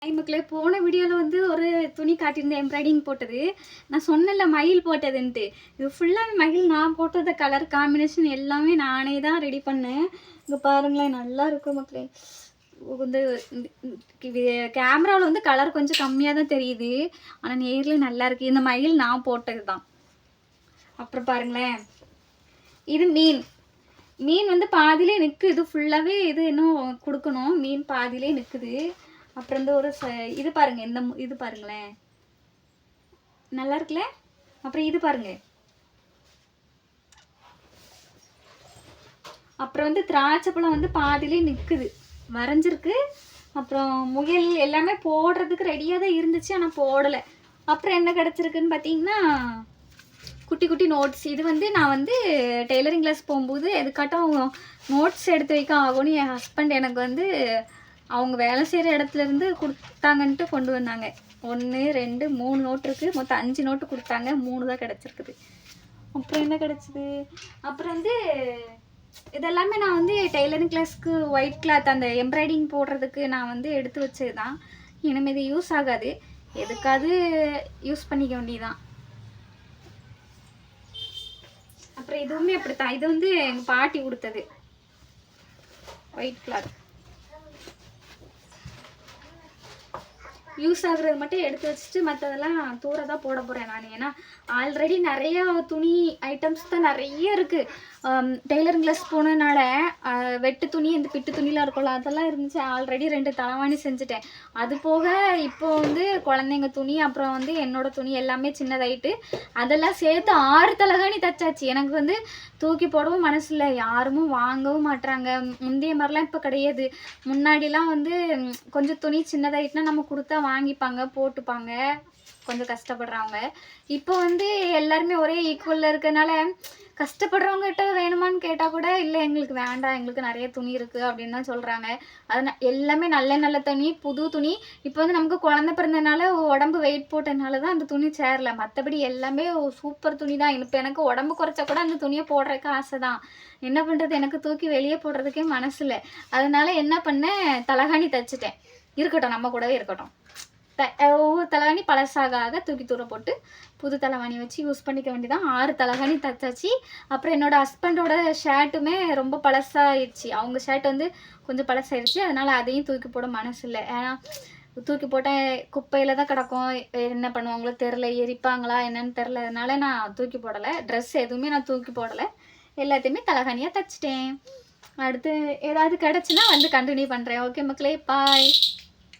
மக்களே, போன வீடியோவில் வந்து ஒரு துணி காட்டியிருந்தேன் எம்ப்ராய்டிங் போட்டது. நான் சொன்னேன்ல மயில் போட்டதுன்ட்டு. இது ஃபுல்லாகவே மயில் நான் போட்டது கலர் காம்பினேஷன் எல்லாமே நானே தான் ரெடி பண்ணேன். இங்கே பாருங்களேன், நல்லா இருக்கும் மக்களே. வந்து கேமராவில் வந்து கலர் கொஞ்சம் கம்மியாக தான் தெரியுது, ஆனால் நேரில் நல்லா இருக்குது. இந்த மயில் நான் போட்டது தான். அப்புறம் பாருங்களேன், இது மீன் வந்து பாதியிலே நிற்குது. இது ஃபுல்லாகவே இது இன்னும் கொடுக்கணும். மீன் பாதியிலே நிற்குது. அப்புறம் இந்த ஒரு இது பாருங்க, இந்த இது பாருங்களேன், நல்லா இருக்குல்ல. அப்புறம் இது பாருங்க, அப்புறம் வந்து திராட்சை பழம் வந்து பாதியிலே நிற்குது, வரைஞ்சிருக்கு. அப்புறம் முயல் எல்லாமே போடுறதுக்கு ரெடியாக தான் இருந்துச்சு, ஆனால் போடலை. அப்புறம் என்ன கிடச்சிருக்குன்னு பார்த்தீங்கன்னா குட்டி குட்டி நோட்ஸ். இது வந்து நான் வந்து டெய்லரிங் கிளாஸ் போகும்போது எதுக்காட்டும் நோட்ஸ் எடுத்து வைக்க ஆகும்னு என் ஹஸ்பண்ட் எனக்கு வந்து அவங்க வேலை செய்கிற இடத்துலேருந்து கொடுத்தாங்கன்ட்டு கொண்டு வந்தாங்க. 1 2 3 நோட்டு இருக்குது, மொத்தம் 5 நோட்டு கொடுத்தாங்க. 3 தான் கிடச்சிருக்குது. அப்புறம் என்ன கிடச்சிது, அப்புறம் வந்து இதெல்லாமே நான் வந்து டெய்லரிங் கிளாஸ்க்கு ஒயிட் கிளாத் அந்த எம்ப்ராய்டிங் போடுறதுக்கு நான் வந்து எடுத்து வச்சது தான். இனிமேல் இது யூஸ் ஆகாது, எதுக்காவது யூஸ் பண்ணிக்க வேண்டியதான். அப்புறம் இதுவுமே அப்படித்தான். இது வந்து எங்கள் பாட்டி கொடுத்தது ஒயிட் கிளாத். யூஸ் ஆகுறது மட்டும் எடுத்து வச்சுட்டு மற்றதெல்லாம் தூர தான் போட போகிறேன் நான். ஏன்னா ஆல்ரெடி நிறையா துணி ஐட்டம்ஸ் தான் நிறைய இருக்குது. டெய்லரிங் கிளாஸ் போனதுனால வெட்டு துணி, இந்த பிட்டு துணிலாம் இருக்கும்ல, அதெல்லாம் இருந்துச்சு. ஆல்ரெடி 2 தலைவாணி செஞ்சுட்டேன். அது போக இப்போ வந்து குழந்தைங்க துணி, அப்புறம் வந்து என்னோட துணி எல்லாமே சின்னதாயிட்டு அதெல்லாம் சேர்த்து 6 தலைகாணி தைச்சாச்சு. எனக்கு வந்து தூக்கி போடவும் மனசு இல்லை, யாரும் வாங்கவும் மாட்டுறாங்க. முந்தைய மாதிரிலாம் இப்போ கிடையாது. முன்னாடிலாம் வந்து கொஞ்சம் துணி சின்னதாயிட்டுனா நம்ம கொடுத்தா வாங்கிப்பாங்க, போட்டுப்பாங்க, கொஞ்சம் கஷ்டப்படுறவங்க. இப்போ வந்து எல்லாருமே ஒரே ஈக்குவலில் இருக்கனால கஷ்டப்படுறவங்ககிட்ட வேணுமான்னு கேட்டால் கூட இல்லை, எங்களுக்கு வேண்டாம், எங்களுக்கு நிறைய துணி இருக்குது அப்படின்னு தான் சொல்கிறாங்க. அது எல்லாமே நல்ல நல்ல துணி, புது துணி. இப்போ வந்து நமக்கு குழந்தை பிறந்ததுனால உடம்பு வெயிட் போட்டதுனால தான் அந்த துணி சேரல. மற்றபடி எல்லாமே சூப்பர் துணி தான். இப்போ எனக்கு உடம்பு குறைச்சா கூட அந்த துணியை போடுறதுக்கு ஆசை தான். என்ன பண்ணுறது, எனக்கு தூக்கி வெளியே போடுறதுக்கே மனசு இல்லை. அதனால என்ன பண்ணேன், தலைகாணி தைச்சிட்டேன். இருக்கட்டும், நம்ம கூடவே இருக்கட்டும். ஒவ்வொரு தலைவாணி பழசாக தூக்கி தூர போட்டு புது தலைவாணி வச்சு யூஸ் பண்ணிக்க வேண்டியதான். 6 தலைவாணி தைச்சாச்சு. அப்புறம் என்னோடய ஹஸ்பண்டோட ஷர்ட்டுமே ரொம்ப பழசாயிடுச்சு. அவங்க ஷர்ட் வந்து கொஞ்சம் பழசாயிடுச்சு, அதனால் அதையும் தூக்கி போட மனசு இல்லை. ஏன்னா தூக்கி போட்டால் குப்பையில் தான் கிடக்கும், என்ன பண்ணுவாங்களோ தெரில, எரிப்பாங்களா என்னன்னு தெரில. அதனால நான் தூக்கி போடலை. ட்ரெஸ் எதுவுமே நான் தூக்கி போடலை, எல்லாத்தையுமே தலைகாணியாக தைச்சிட்டேன். அடுத்து ஏதாவது கிடச்சுன்னா வந்து கண்டினியூ பண்ணுறேன். ஓகே மக்களே, பாய்.